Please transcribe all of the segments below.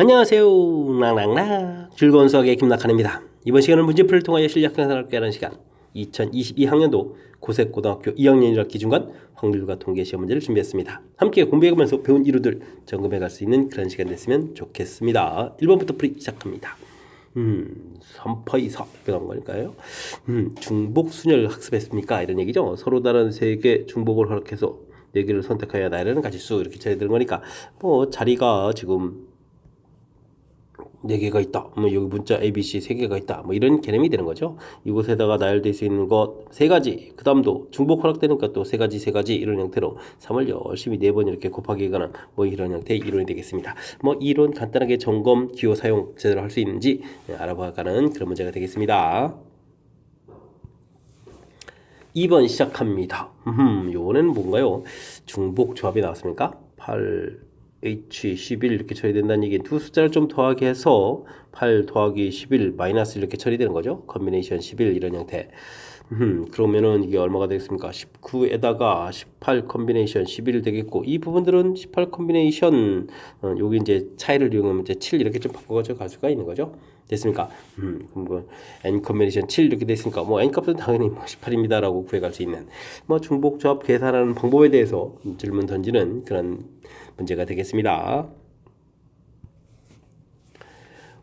안녕하세요. 랑랑랑 즐거운 수학의 김낙한입니다. 이번 시간은 문제풀이를 통하여 실력 향상을 깨하는 시간 2022학년도 고색고등학교 2학년 1학기 기준관 확률과 통계 시험 문제를 준비했습니다. 함께 공부해가면서 배운 이루들 점검해갈 수 있는 그런 시간 됐으면 좋겠습니다. 1번부터 풀이 시작합니다. 3파이4 이렇게 나온 거니까요. 중복 순열 학습했습니까? 이런 얘기죠. 서로 다른 세 개 중복을 허락해서 4개를 선택하여 나열하는 가지수 이렇게 처리되는 거니까 뭐 자리가 지금 4개가 있다. 뭐 여기 문자 A, B, C 3개가 있다. 뭐 이런 개념이 되는 거죠. 이곳에다가 나열될 수 있는 것 3가지. 그 다음도 중복 허락되니까 또 3가지 이런 형태로 3을 열심히 4번 이렇게 곱하기거나 뭐 이런 형태의 이론이 되겠습니다. 뭐 이론 간단하게 점검, 기호 사용 제대로 할 수 있는지 알아봐가는 그런 문제가 되겠습니다. 2번 시작합니다. 요거는 뭔가요? 중복 조합이 나왔습니까? 8 H11 이렇게 처리된다는 얘기는 두 숫자를 좀 더하게 해서 8 더하기 11 마이너스 이렇게 처리되는 거죠. 컨비네이션 11 이런 형태. 그러면은 이게 얼마가 되겠습니까? 19에다가 18 컨비네이션 11 되겠고 이 부분들은 18 컨비네이션 여기 이제 차이를 이용하면 이제 7 이렇게 좀 바꿔가지고 갈 수가 있는 거죠. 됐습니까? 그럼 뭐 n 컨비네이션 7 이렇게 됐으니까 뭐 n 값은 당연히 18입니다라고 구해갈 수 있는 뭐 중복 조합 계산하는 방법에 대해서 질문 던지는 그런 문제가 되겠습니다.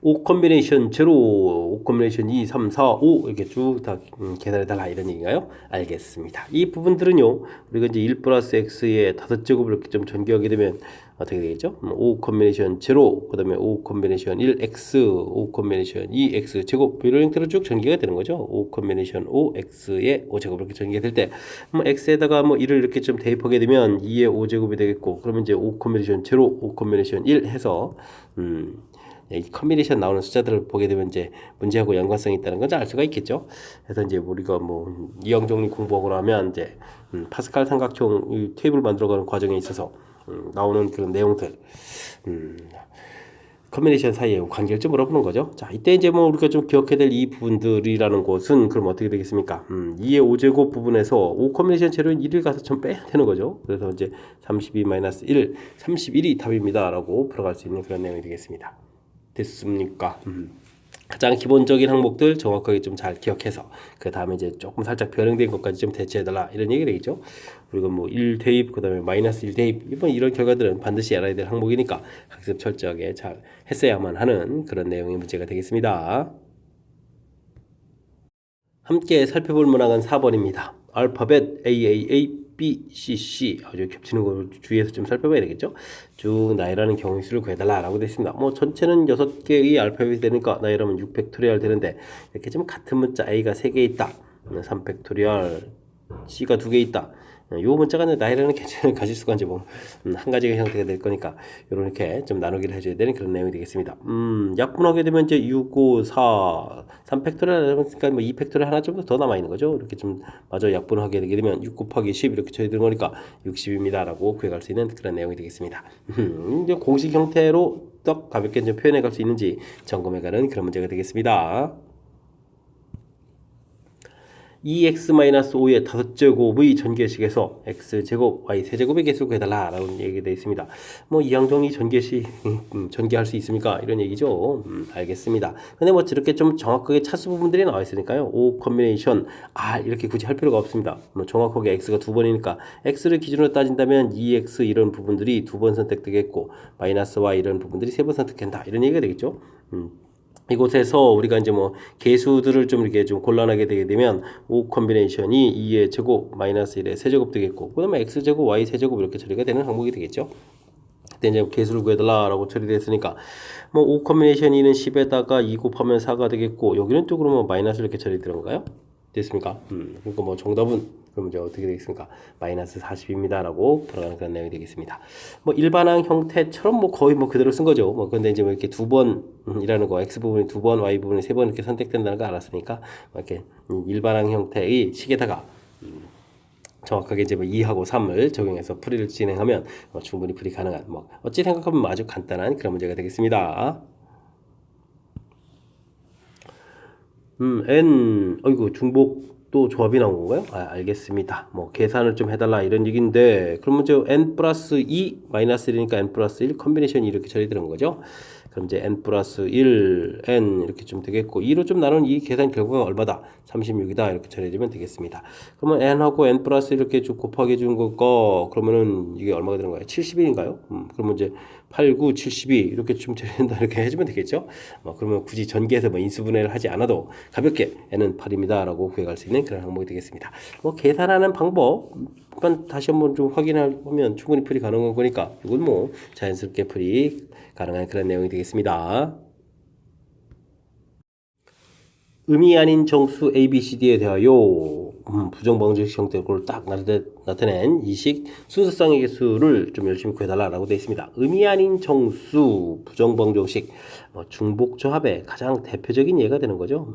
5 컨비네이션 0, 5 컨비네이션 2, 3, 4, 5 이렇게 쭉 다 계산해달라 이런 얘기인가요? 알겠습니다. 이 부분들은요 우리가 이제 1 플러스 x의 5제곱을 이렇게 좀 전개하게 되면 어떻게 되겠죠? 5 컨비네이션 0, 그 다음에 5 컨비네이션 1x, 5 컨비네이션 2x 제곱 이런 형태로 쭉 전개가 되는 거죠. 5 컨비네이션 5x의 5제곱 이렇게 전개가 될 때 x에다가 뭐 1을 이렇게 좀 대입하게 되면 2의 5제곱이 되겠고 그러면 이제 5 컨비네이션 0, 5 컨비네이션 1 해서 이 컨비네이션 나오는 숫자들을 보게 되면 이제 문제하고 연관성이 있다는 건 알 수가 있겠죠. 그래서 이제 우리가 뭐 이항정리 공부하고 나면 이제 파스칼 삼각형 이 테이블 만들어가는 과정에 있어서 나오는 그런 내용들 컨비네이션 사이에 관계를 좀 물어보는 거죠. 자, 이때 이제 뭐 우리가 좀 기억해야 될 이 부분들이라는 것은 그럼 어떻게 되겠습니까? 2의 5제곱 부분에서 5 컨비네이션 제로인 1을 가서 좀 빼야 되는 거죠. 그래서 이제 32-1, 31이 답입니다라고 풀어갈 수 있는 그런 내용이 되겠습니다. 됐습니까? 가장 기본적인 항목들 정확하게 좀 잘 기억해서 그 다음에 이제 조금 살짝 변형된 것까지 좀 대체해달라 이런 얘기 되겠죠. 그리고 뭐 1 대입 그 다음에 마이너스 1 대입 이런 결과들은 반드시 알아야 될 항목이니까 학습 철저하게 잘 했어야만 하는 그런 내용의 문제가 되겠습니다. 함께 살펴볼 문항은 4번입니다. 알파벳 AAA B, C, C 아주 겹치는 걸 주의해서 좀 살펴봐야 되겠죠. 쭉 나열하는 경우의 수를 구해달라라고 되어 있습니다. 뭐 전체는 6개의 알파벳이 되니까 나열하면 6팩토리얼 되는데 이렇게 좀 같은 문자 A가 3개 있다. 3팩토리얼 C가 2개 있다. 요 문자가 나열하는 괜찮은 가지수가 이제 뭐 한 가지가 형태가 될 거니까 이렇게 좀 나누기를 해줘야 되는 그런 내용이 되겠습니다. 약분하게 되면 이제 6, 5, 4, 3팩토리얼 하니까 뭐 2팩토리얼 하나 좀 더 남아 있는 거죠. 이렇게 좀 마저 약분하게 되게 되면 6 곱하기 10 이렇게 쳐야 되는 거니까 60입니다라고 구해갈 수 있는 그런 내용이 되겠습니다. 이제 공식 형태로 딱 가볍게 좀 표현해갈 수 있는지 점검해가는 그런 문제가 되겠습니다. 2x-5의 5제곱의 전개식에서 x제곱, y 세제곱의 개수를 구해달라 라고 얘기되어 있습니다. 뭐 이항정리 전개식 전개할 수 있습니까? 이런 얘기죠. 알겠습니다. 근데 뭐 이렇게 좀 정확하게 차수 부분들이 나와 있으니까요. 5 컨비네이션 R 이렇게 굳이 할 필요가 없습니다. 뭐 정확하게 x가 2번이니까 x를 기준으로 따진다면 2x 이런 부분들이 2번 선택되겠고 마이너스 y 이런 부분들이 3번 선택된다 이런 얘기가 되겠죠. 이곳에서 우리가 이제 뭐 개수들을 좀 이렇게 좀 곤란하게 되게 되면 5 컨비네이션이 2의 제곱 마이너스 1의 세제곱 되겠고 그다음에 x제곱 y 세제곱 이렇게 처리가 되는 항목이 되겠죠. 그때 이제 개수를 구해달라라고 처리됐으니까 뭐 5 컨비네이션 2는 10에다가 2 곱하면 4가 되겠고 여기는 또 그러면 마이너스 이렇게 처리되는가요? 됐습니까? 그러니까 뭐 정답은 그럼 이제 어떻게 되겠습니까? 마이너스 40입니다라고 들어가는 그런 내용이 되겠습니다. 뭐 일반항 형태처럼 뭐 거의 뭐 그대로 쓴 거죠. 뭐 근데 이제 뭐 이렇게 2번이라는 거 x 부분이 2번, y 부분이 3번 이렇게 선택된다는 거 알았으니까 뭐 이렇게 일반항 형태의 식에다가 정확하게 이제 뭐 2하고 3을 적용해서 풀이를 진행하면 충분히 풀이 가능한 뭐 어찌 생각하면 아주 간단한 그런 문제가 되겠습니다. n 어이구 중복 또 조합이 나온 건가요? 알겠습니다. 뭐 계산을 좀 해달라 이런 얘기인데 그러면 이제 n 플러스 2 마이너스 1이니까 n 플러스 1 컨비네이션이 이렇게 처리되는 거죠. 그럼 이제 n 플러스 1 n 이렇게 좀 되겠고 2로 좀 나눈 이 계산 결과가 얼마다? 36이다 이렇게 처리해주면 되겠습니다. 그러면 n하고 n 플러스 이렇게 쭉 곱하기 준 거 그러면은 이게 얼마가 되는 거예요? 70일인가요? 그러면 이제 8, 9, 72 이렇게 좀 처리된다 이렇게 해주면 되겠죠. 그러면 굳이 전개해서 뭐 인수분해를 하지 않아도 가볍게 n은 8입니다라고 구해갈 수 있는 그런 항목이 되겠습니다. 계산하는 방법만 다시 한번 좀 확인하면 충분히 풀이 가능한 거니까 이건 뭐 자연스럽게 풀이 가능한 그런 내용이 되겠습니다. 의미 아닌 정수 A, B, C, D에 대하여 부정방정식 형태로 딱 나타낸 이식 순서쌍의 개수를 좀 열심히 구해달라고 되어 있습니다. 의미 아닌 정수 부정방정식 중복조합의 가장 대표적인 예가 되는 거죠.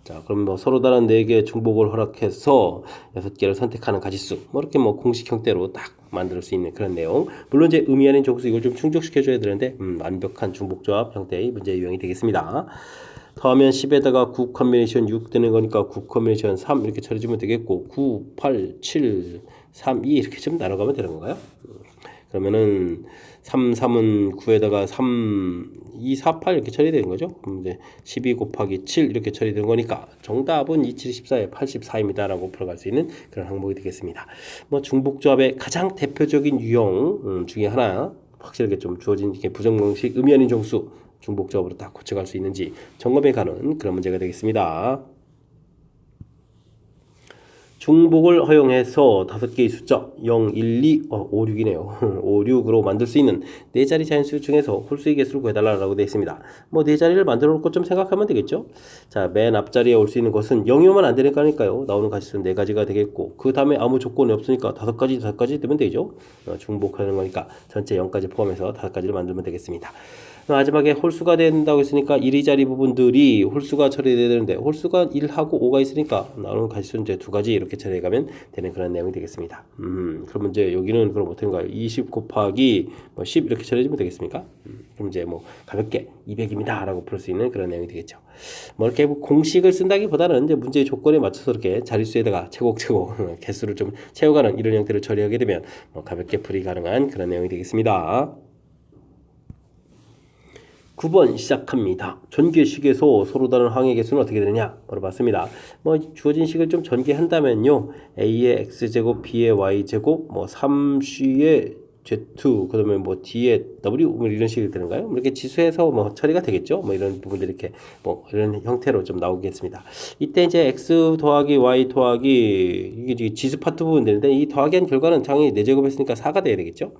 자, 그럼 서로 다른 4개의 중복을 허락해서 6개를 선택하는 가지수 이렇게 공식 형태로 딱 만들 수 있는 그런 내용. 물론 이제 의미 아닌 정수 이걸 좀 충족시켜 줘야 되는데 완벽한 중복조합 형태의 문제 유형이 되겠습니다. 더하면 10에다가 9 컨비네이션 6 되는 거니까 9 컨비네이션 3 이렇게 처리해주면 되겠고 9, 8, 7, 3, 2 이렇게 좀 나눠가면 되는 건가요? 그러면은 3, 3은 9에다가 3, 2, 4, 8 이렇게 처리되는 거죠. 그럼 이제 12 곱하기 7 이렇게 처리되는 거니까 정답은 2, 7, 14에 84입니다 라고 풀어갈 수 있는 그런 항목이 되겠습니다. 중복조합의 가장 대표적인 유형 중에 하나 확실하게 좀 주어진 부정공식 의미 아닌 정수 중복조합으로 딱 고쳐갈 수 있는지 점검해 가는 그런 문제가 되겠습니다. 중복을 허용해서 5개의 숫자 0, 1, 2, 5, 6이네요. 5, 6으로 만들 수 있는 4자리 자연수 중에서 홀수의 개수를 구해달라고 되어 있습니다. 4자리를 만들어 놓고 좀 생각하면 되겠죠. 자, 맨 앞자리에 올 수 있는 것은 0이면 안 되는 거니까요. 나오는 가지수는 4가지가 되겠고 그 다음에 아무 조건이 없으니까 5가지 되면 되죠. 중복하는 거니까 전체 0까지 포함해서 5가지를 만들면 되겠습니다. 마지막에 홀수가 된다고 했으니까 1위자리 부분들이 홀수가 처리돼야 되는데 홀수가 1하고 5가 있으니까 나오는 가지수는 이제 2가지 이렇게 처리해가면 되는 그런 내용이 되겠습니다. 그러면 이제 여기는 그럼 어떻게 가요? 20 곱하기 10 이렇게 처리해주면 되겠습니까? 그럼 이제 가볍게 200입니다 라고 풀 수 있는 그런 내용이 되겠죠. 이렇게 공식을 쓴다기보다는 이제 문제의 조건에 맞춰서 이렇게 자릿수에다가 차곡차곡 개수를 좀 채워가는 이런 형태를 처리하게 되면 가볍게 풀이 가능한 그런 내용이 되겠습니다. 9번 시작합니다. 전개식에서 서로 다른 항의 개수는 어떻게 되느냐 물어봤습니다. 주어진 식을 좀 전개한다면요. A의 X제곱, B의 Y제곱, 3C의 Z, 그 다음에 D의 W 이런 식이 되는가요? 이렇게 지수해서 처리가 되겠죠. 이런 부분들이 이렇게 이런 형태로 좀 나오겠습니다. 이때 이제 X 더하기 Y 더하기 이게 지수 파트 부분 되는데 이 더하기 한 결과는 당연히 4제곱 했으니까 4가 돼야 되겠죠.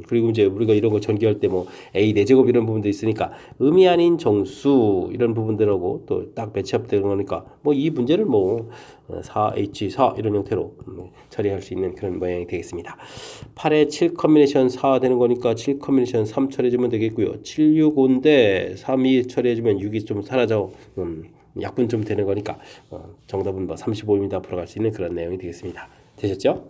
그리고 이제 우리가 이런 거 전개할 때 A 4제곱 이런 부분도 있으니까 의미 아닌 정수 이런 부분들하고 또 딱 매치업 되는 거니까 이 문제를 4H4 이런 형태로 처리할 수 있는 그런 모양이 되겠습니다. 8에 7 컨비네이션 4 되는 거니까 7 컨비네이션 3 처리해주면 되겠고요. 7, 6, 5인데 3, 2 처리해주면 6이 좀 사라져 약분 좀 되는 거니까 정답은 35입니다. 풀어갈 수 있는 그런 내용이 되겠습니다. 되셨죠?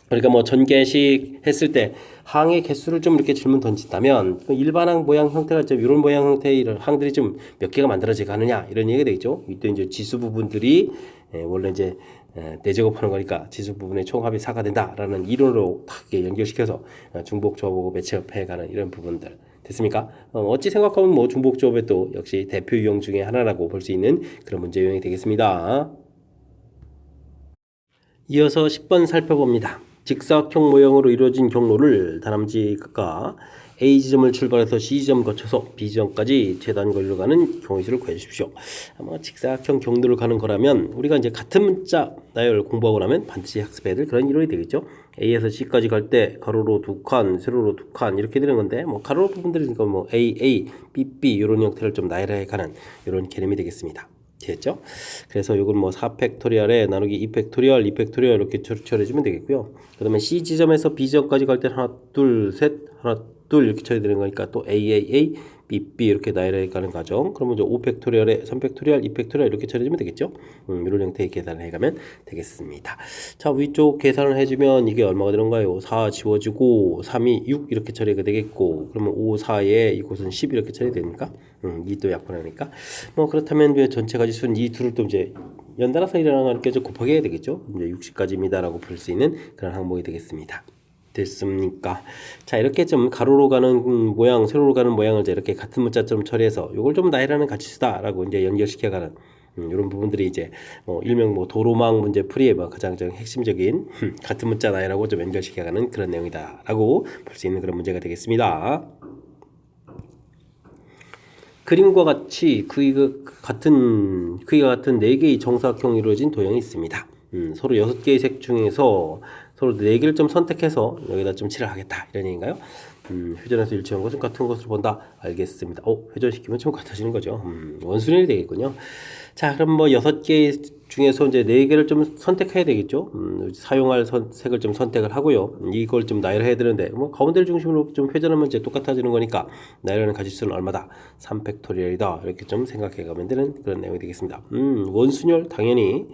그러니까 전개식 했을 때 항의 개수를 좀 이렇게 질문 던진다면 일반항 모양 형태가 좀 이런 모양 형태의 항들이 좀 몇 개가 만들어져 가느냐 이런 얘기가 되겠죠. 이때 이제 지수 부분들이 원래 이제 4제곱 하는 거니까 지수 부분의 총합이 4가 된다라는 이론으로 딱 연결시켜서 중복 조합하고 매치업해 가는 이런 부분들 됐습니까? 어찌 생각하면 중복 조합의 또 역시 대표 유형 중에 하나라고 볼 수 있는 그런 문제 유형이 되겠습니다. 이어서 10번 살펴봅니다. 직사각형 모형으로 이루어진 경로를 다람쥐가 A 지점을 출발해서 C 지점 거쳐서 B 지점까지 재단 거리로 가는 경우수를 구해주십시오. 아마 직사각형 경로를 가는 거라면 우리가 이제 같은 문자 나열 공부하고 나면 반드시 학습해야 될 그런 이론이 되겠죠. A에서 C까지 갈 때 가로로 2칸, 세로로 2칸 이렇게 되는 건데 가로 부분들이니까 A, A, B, B 이런 형태를 좀 나열해 가는 이런 개념이 되겠습니다. 됐죠? 그래서 이건 4팩토리얼에 나누기 2팩토리얼, 2팩토리얼 이렇게 처리해주면 되겠고요. 그 다음에 C 지점에서 B 지점까지 갈 때 하나, 둘, 셋, 하나, 둘 이렇게 처리되는 거니까 또 A, A, A, B, B 이렇게 나열해 가는 과정. 그러면 이제 5팩토리얼에 3팩토리얼, 2팩토리얼 이렇게 처리해주면 되겠죠? 이런 형태의 계산을 해가면 되겠습니다. 자, 위쪽 계산을 해주면 이게 얼마가 되는가요? 4 지워지고 3이 6 이렇게 처리가 되겠고 그러면 5, 4에 이곳은 10 이렇게 처리되니까 2도 약분하니까 그렇다면 전체 가지수는 이 둘을 또 이제 연달아서 일어나는 게 곱하기 해야 되겠죠. 이제 60까지입니다라고 볼 수 있는 그런 항목이 되겠습니다. 됐습니까? 자, 이렇게 좀 가로로 가는 모양, 세로로 가는 모양을 이제 이렇게 같은 문자처럼 처리해서 이걸 좀 나열하는 가치수다라고 이제 연결시켜가는 이런 부분들이 이제 일명 도로망 문제 풀이의 가장 핵심적인 같은 문자 나열하고 좀 연결시켜가는 그런 내용이다라고 볼 수 있는 그런 문제가 되겠습니다. 그림과 같이 크기가 같은 4개의 정사각형으로 이루어진 도형이 있습니다. 서로 6개의 색 중에서 서로 4개를 좀 선택해서 여기다 좀 칠을 하겠다 이런 얘기인가요? 회전해서 일치한 것은 같은 것으로 본다. 알겠습니다. 회전시키면 좀 같아지는 거죠. 원순일이 되겠군요. 자, 그럼 6개 중에서 이제 4개를 좀 선택해야 되겠죠. 사용할 색을 좀 선택을 하고요. 이걸 좀 나열해야 되는데, 가운데를 중심으로 좀 회전하면 이제 똑같아지는 거니까, 나열하는 가지수는 얼마다? 3팩토리얼이다. 이렇게 좀 생각해 가면 되는 그런 내용이 되겠습니다. 원순열, 당연히,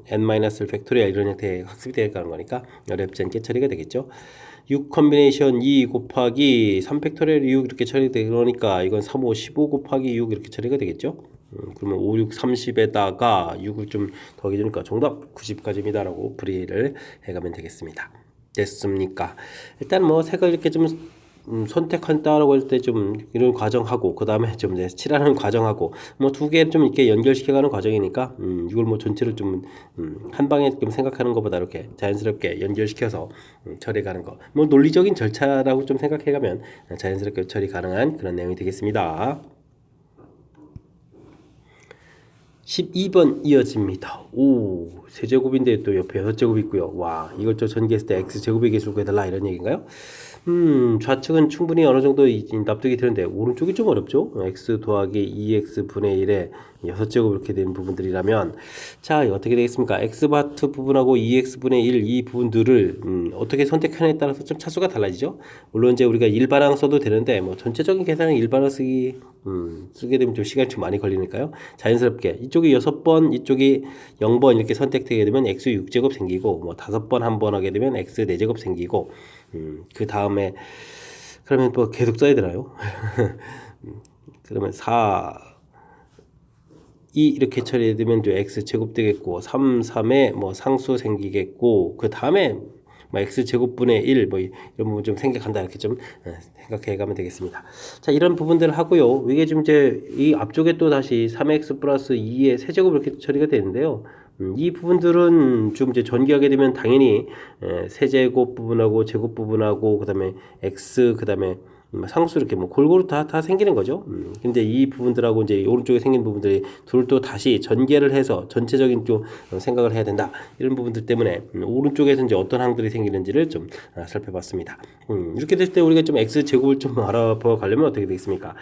n-를 팩토리얼 이런 형태의 학습이 되어가는 거니까 어렵지 않게 처리가 되겠죠. 6 컨비네이션 2 곱하기 3 팩토리얼 6 이렇게 처리되다 그러니까 이건 3, 5, 15 곱하기 6 이렇게 처리가 되겠죠. 그러면 5, 6, 30에다가 6을 좀 더해주니까 정답 90까지입니다 라고 풀이를 해가면 되겠습니다. 됐습니까? 일단 색을 이렇게 좀 선택한다라고 할 때 좀 이런 과정하고 그 다음에 좀 이제 칠하는 과정하고 2개 좀 이렇게 연결시켜가는 과정이니까 이걸 전체를 좀 한 방에 좀 생각하는 것보다 이렇게 자연스럽게 연결시켜서 처리가는 거 논리적인 절차라고 좀 생각해가면 자연스럽게 처리 가능한 그런 내용이 되겠습니다. 12번 이어집니다. 세제곱인데 또 옆에 6제곱이 있고요. 와, 이걸 또 전개했을 때 x제곱의 개수를 구해달라 이런 얘기인가요? 좌측은 충분히 어느 정도 납득이 되는데 오른쪽이 좀 어렵죠. x 더하기 2x 분의 1에 6제곱 이렇게 된 부분들이라면 자, 어떻게 되겠습니까? x바트 부분하고 2x 분의 1 이 부분들을 어떻게 선택하느냐에 따라서 좀 차수가 달라지죠. 물론 이제 우리가 일반항 써도 되는데 전체적인 계산은 일반항 쓰게 되면 좀 시간이 좀 많이 걸리니까요. 자연스럽게 이쪽이 6번, 이쪽이 0번 이렇게 선택되게 되면 x 6제곱 생기고 5번 한 번 하게 되면 x 4제곱 생기고 그 다음에 그러면 계속 써야 되나요? 그러면 2 이렇게 처리되면 x제곱 되겠고 3, 3에 상수 생기겠고 그 다음에 x제곱분의 1 이런 부분 좀 생각한다 이렇게 좀 생각해 가면 되겠습니다. 자, 이런 부분들을 하고요. 이게 지금 이제 이 앞쪽에 또 다시 3x 플러스 2의 세제곱 이렇게 처리가 되는데요. 이 부분들은 좀 이제 전개하게 되면 당연히 세제곱 부분하고 제곱 부분하고 그다음에 x 그다음에 상수 이렇게 골고루 다 생기는 거죠. 근데 이 부분들하고 이제 오른쪽에 생긴 부분들이 둘도 다시 전개를 해서 전체적인 좀 생각을 해야 된다. 이런 부분들 때문에 오른쪽에서 이제 어떤 항들이 생기는지를 좀 살펴봤습니다. 이렇게 됐을 때 우리가 좀 x 제곱을 좀 알아봐 가려면 어떻게 되겠습니까?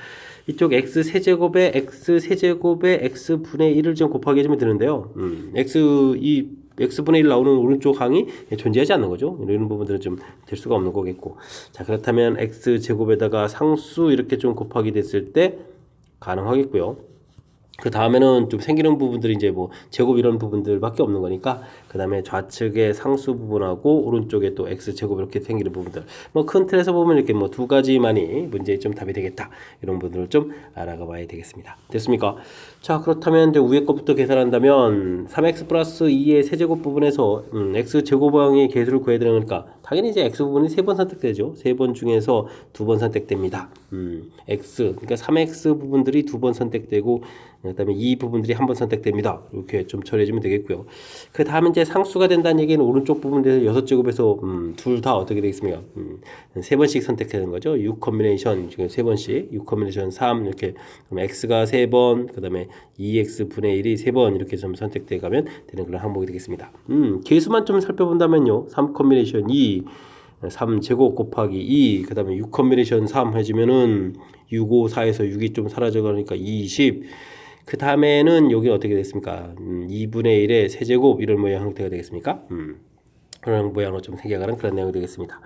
이쪽 x 세제곱에 x 분의 1을 좀 곱하기 해주면 되는데요. x분의 1 나오는 오른쪽 항이 존재하지 않는 거죠. 이런 부분들은 좀 될 수가 없는 거겠고. 자, 그렇다면 x제곱에다가 상수 이렇게 좀 곱하기 됐을 때 가능하겠고요. 그 다음에는 좀 생기는 부분들이 이제 제곱 이런 부분들밖에 없는 거니까 그 다음에 좌측의 상수 부분하고 오른쪽에 또 x제곱 이렇게 생기는 부분들 큰 틀에서 보면 이렇게 2가지만이 문제의 좀 답이 되겠다 이런 부분들을 좀 알아가 봐야 되겠습니다. 됐습니까? 자, 그렇다면 이제 위에 것부터 계산한다면 3x 플러스 2의 세제곱 부분에서 x제곱항의 개수를 구해야 되니까 당연히 이제 x 부분이 3번 선택되죠. 3번 중에서 2번 선택됩니다. 그러니까 3x 부분들이 2번 선택되고 그다음에 이 부분들이 한 번 선택됩니다. 이렇게 좀 처리해주면 되겠고요. 그 다음에 이제 상수가 된다는 얘기는 오른쪽 부분에서 6제곱에서 둘 다 어떻게 되겠습니까? 3번씩 선택하는 거죠. 6 컨비네이션 중에 3번씩 6 컨비네이션 3 이렇게 그럼 x가 3번 그 다음에 2x 분의 1이 3번 이렇게 좀 선택돼 가면 되는 그런 항목이 되겠습니다. 개수만 좀 살펴본다면요. 3 컨비네이션 2 3제곱 곱하기 2 그 다음에 6 컨비네이션 3 해주면은 6, 5, 4에서 6이 좀 사라져 가니까 20 그 다음에는 여기는 어떻게 됐습니까? 2분의 1의 세제곱 이런 모양 형태가 되겠습니까? 그런 모양으로 좀 생겨가는 그런 내용이 되겠습니다.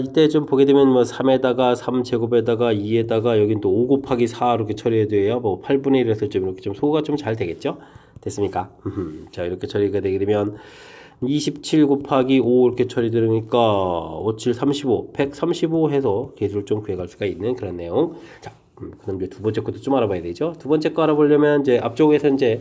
이때 좀 보게 되면 3에다가 3제곱에다가 2에다가 여긴 또 5 곱하기 4 이렇게 처리해줘야 8분의 1에서 좀 이렇게 좀 소가 좀 잘 되겠죠? 됐습니까? 자, 이렇게 처리가 되게 되면 27 곱하기 5 이렇게 처리되니까 5, 7, 35, 135 해서 개수를 좀 구해갈 수가 있는 그런 내용. 자, 그럼 이제 두 번째 것도 좀 알아봐야 되죠. 두 번째 거 알아보려면 이제 앞쪽에서 이제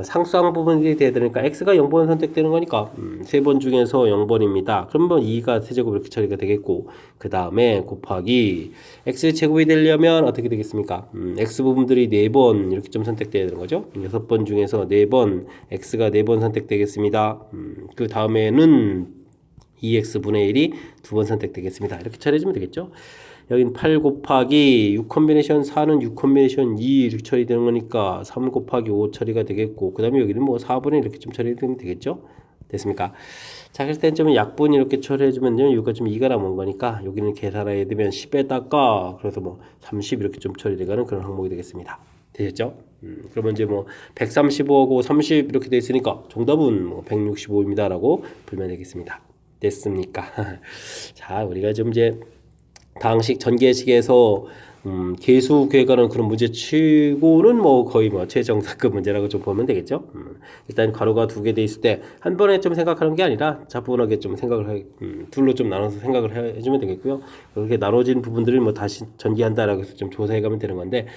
상수항 부분이 돼야 되니까 x가 0번 선택되는 거니까 세 번 중에서 0번입니다. 그러면 2가 세제곱 이렇게 처리가 되겠고 그 다음에 곱하기 x 제곱이 되려면 어떻게 되겠습니까? x 부분들이 4번 이렇게 좀 선택돼야 되는 거죠. 6번 중에서 4번 x가 4번 선택되겠습니다. 그 다음에는 2x분의 1이 두 번 선택되겠습니다. 이렇게 처리해주면 되겠죠. 여긴 8 곱하기 6 콤비네이션 4는 6 콤비네이션 2 이렇게 처리되는 거니까 3 곱하기 5 처리가 되겠고 그 다음에 여기는 뭐 4분의 이렇게 좀 처리되면 되겠죠. 됐습니까? 자, 그럴 땐 좀 약분 이렇게 처리해주면요. 여기가 좀 2가 남은 거니까 여기는 계산해야 되면 10에다가 그래서 뭐 30 이렇게 좀 처리되가는 그런 항목이 되겠습니다. 되셨죠? 그러면 이제 뭐 135하고 30 이렇게 돼 있으니까 정답은 뭐 165입니다. 라고 풀면 되겠습니다. 됐습니까? 자, 우리가 좀 이제 당식 전개식에서 계수 구해가는 그런 문제 치고는 뭐 거의 뭐 최정상급 문제라고 좀 보면 되겠죠. 일단 가로가 두 개 돼 있을 때 한 번에 좀 생각하는 게 아니라 차분하게 좀 생각을 둘로 좀 나눠서 생각을 해주면 되겠고요. 그렇게 나눠진 부분들을 뭐 다시 전개한다라고 해서 좀 조사해가면 되는 건데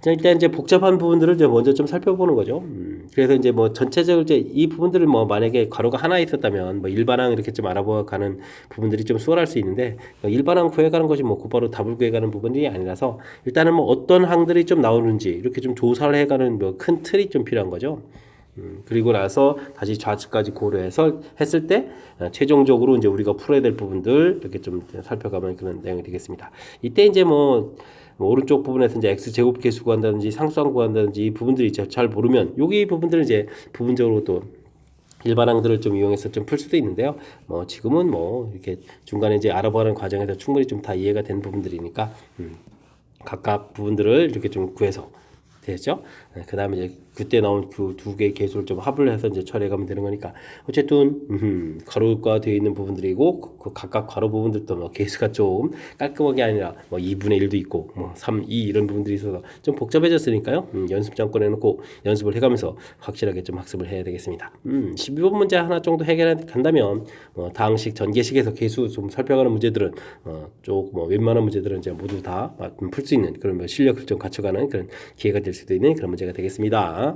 일단 이제 복잡한 부분들을 이제 먼저 좀 살펴보는 거죠. 그래서 이제 뭐 전체적으로 이제 이 부분들을 뭐 만약에 가로가 하나 있었다면 뭐 일반항 이렇게 좀 알아보가는 부분들이 좀 수월할 수 있는데 일반항 구해가는 것이 뭐 곧바로 답을 구해가는 부분이 아니라서 일단은 뭐 어떤 항들이 좀 나오는지 이렇게 좀 조사를 해가는 뭐 큰 틀이 좀 필요한 거죠. 그리고 나서 다시 좌측까지 고려해서 했을 때 최종적으로 이제 우리가 풀어야 될 부분들 이렇게 좀 살펴가면 그런 내용이 되겠습니다. 이때 이제 뭐 오른쪽 부분에서 이제 x 제곱 계수 구한다든지 상수항 구한다든지 이 부분들이 잘 모르면 여기 부분들은 이제 부분적으로 또 일반항들을 좀 이용해서 좀 풀 수도 있는데요. 뭐 지금은 뭐 이렇게 중간에 이제 알아보는 과정에서 충분히 좀 다 이해가 된 부분들이니까 각각 부분들을 이렇게 좀 구해서 되죠. 그 다음에 이제 그때 나온 그 두 개의 계수를 좀 합을 해서 이제 처리해가면 되는 거니까 어쨌든 가로가 되어 있는 부분들이고 그 각각 가로 부분들도 뭐 계수가 좀 깔끔하게 아니라 뭐 2분의 1도 있고 뭐 3, 2 이런 부분들이 있어서 좀 복잡해졌으니까요. 연습장 꺼내놓고 연습을 해가면서 확실하게 좀 학습을 해야 되겠습니다. 12번 문제 하나 정도 해결한다면 다항식 전개식에서 계수 좀 살펴가는 문제들은 쪽 뭐 웬만한 문제들은 이제 모두 다 풀 수 있는 그런 뭐 실력을 좀 갖춰가는 그런 기회가 될 수도 있는 그런 문제가 되겠습니다.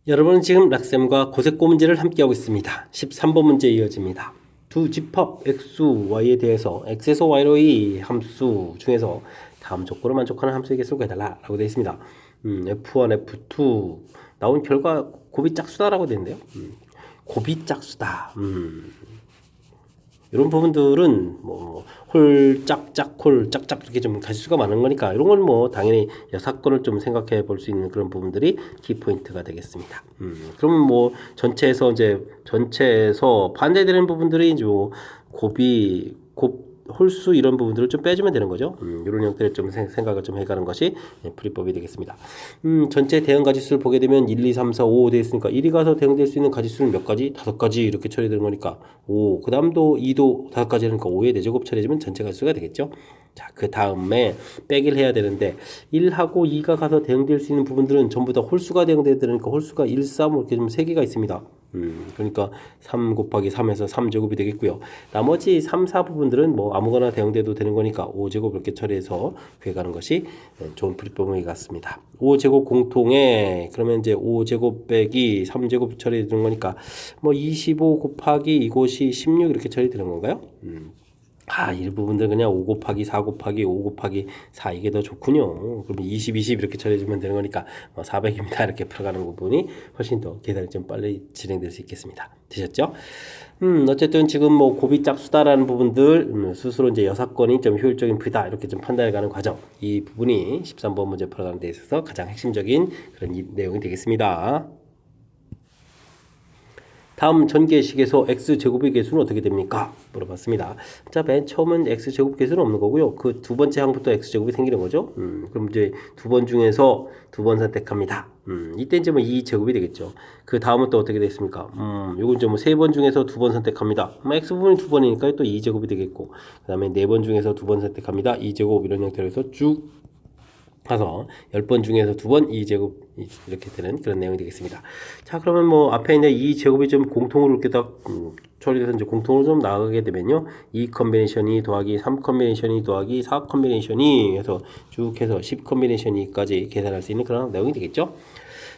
여러분은 지금 락쌤과 고색고 문제를 함께하고 있습니다. 13번 문제 이어집니다. 두 집합 x, y에 대해서 x에서 y로의 함수 중에서 다음 조건을 만족하는 함수의 개수를 구해달라 라고 되어 있습니다. f1, f2 나온 결과 곱이 짝수다라고 되어 있는데요. 곱이 짝수다. 이런 부분들은 뭐 홀짝짝 홀짝짝 이렇게 좀 가지수가 많은 거니까 이런 건 뭐 당연히 사건을 좀 생각해 볼 수 있는 그런 부분들이 키포인트가 되겠습니다. 그러면 뭐 전체에서 반대되는 부분들이 이제 뭐 곱 홀수 이런 부분들을 좀 빼주면 되는 거죠. 이런 형태를 좀 생각을 좀 해가는 것이 풀이법이 되겠습니다. 전체 대응 가지수를 보게 되면 1, 2, 3, 4, 5 되어 있으니까 1이 가서 대응될 수 있는 가지수는 몇 가지? 5가지 이렇게 처리되는 거니까 5. 그 다음도 2도 5가지 하니까 5의 대제곱 처리해주면 전체 가지수가 되겠죠. 자, 그 다음에 빼기를 해야 되는데 1하고 2가 가서 대응될 수 있는 부분들은 전부 다 홀수가 대응돼야 되니까 홀수가 1, 3 이렇게 좀 3개가 있습니다. 그러니까 3 곱하기 3에서 3제곱이 되겠고요. 나머지 3, 4 부분들은 뭐 아무거나 대응돼도 되는 거니까 5제곱 이렇게 처리해서 구해가는 것이 좋은 풀이법인 것 같습니다. 5제곱 공통에 그러면 이제 5제곱 빼기 3제곱 처리되는 거니까 뭐 25 곱하기 이것이 16 이렇게 처리되는 건가요? 이 부분들 그냥 5 곱하기 4 곱하기 5 곱하기 4 이게 더 좋군요. 그러면 20, 20 이렇게 처리해주면 되는 거니까 400입니다. 이렇게 풀어가는 부분이 훨씬 더 계산이 좀 빨리 진행될 수 있겠습니다. 되셨죠? 어쨌든 지금 뭐 곱이 짝수다라는 부분들 스스로 이제 여사건이 좀 효율적인 풀이다 이렇게 좀 판단해가는 과정 이 부분이 13번 문제 풀어가는 데 있어서 가장 핵심적인 그런 내용이 되겠습니다. 다음 전개식에서 x제곱의 개수는 어떻게 됩니까? 물어봤습니다. 자, 맨 처음은 x제곱 개수는 없는 거고요. 그 두 번째 항부터 x제곱이 생기는 거죠. 그럼 이제 두 번 중에서 두 번 선택합니다. 이때 이제 뭐 2제곱이 되겠죠. 그 다음은 또 어떻게 되겠습니까? 요건 이제 뭐 세 번 중에서 두 번 선택합니다. x 부분이 두 번이니까 또 2제곱이 되겠고, 그 다음에 네 번 중에서 두 번 선택합니다. 2제곱 이런 형태로 해서 쭉 가서 10번 중에서 2번 2제곱 이렇게 되는 그런 내용이 되겠습니다. 자, 그러면 뭐 앞에 있는 2제곱이 좀 공통으로 이렇게 딱 처리돼서 이제 공통으로 좀 나가게 되면요. 2 컨비네이션이 더하기 3 컨비네이션이 더하기 4 컨비네이션이 해서 쭉 해서 10 컨비네이션이까지 계산할 수 있는 그런 내용이 되겠죠.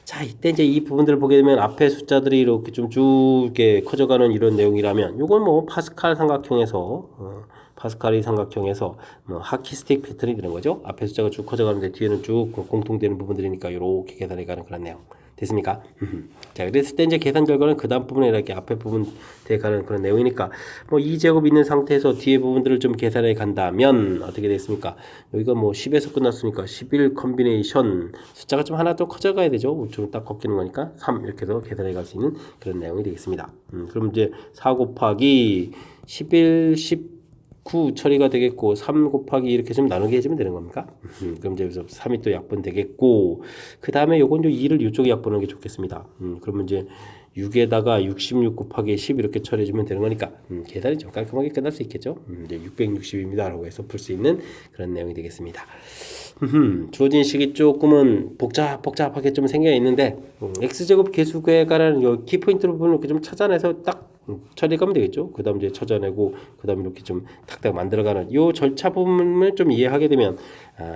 자, 이때 이제 이 부분들을 보게 되면 앞에 숫자들이 이렇게 좀 쭉 이렇게 커져가는 이런 내용이라면 요건 뭐 파스칼 삼각형에서 파스칼이 삼각형에서 뭐 하키스틱 패턴이 되는 거죠. 앞에 숫자가 쭉 커져가는데 뒤에는 쭉 공통되는 부분들이니까 이렇게 계산해가는 그런 내용 됐습니까? 자, 그랬을 때 이제 계산 결과는 그 다음 부분에 이렇게 앞에 부분 돼가는 그런 내용이니까 뭐 2제곱 있는 상태에서 뒤에 부분들을 좀 계산해 간다면 어떻게 됐습니까? 여기가 뭐 10에서 끝났으니까 11 컨비네이션 숫자가 좀 하나 더 커져가야 되죠. 좀 딱 꺾이는 거니까 3 이렇게 해서 계산해 갈 수 있는 그런 내용이 되겠습니다. 그럼 이제 4 곱하기 11, 9 처리가 되겠고 3 곱하기 이렇게 좀 나누게 해주면 되는 겁니까? 그럼 이제 여기서 3이 또 약분 되겠고 그 다음에 요건 좀 2를 이쪽에 약분하는 게 좋겠습니다. 그러면 이제 6에다가 66 곱하기 10 이렇게 처리해주면 되는 거니까 계산이 좀 깔끔하게 끝날 수 있겠죠. 이제 660입니다 라고 해서 풀 수 있는 그런 내용이 되겠습니다. 주어진 식이 조금은 복잡하게 좀 생겨 있는데 x제곱 계수구에가라는 요 키포인트 부분을 이렇게 좀 찾아내서 딱 처리하면 되겠죠. 그 다음 이제 찾아내고 그 다음 이렇게 좀 탁탁 만들어가는 요 절차 부분을 좀 이해하게 되면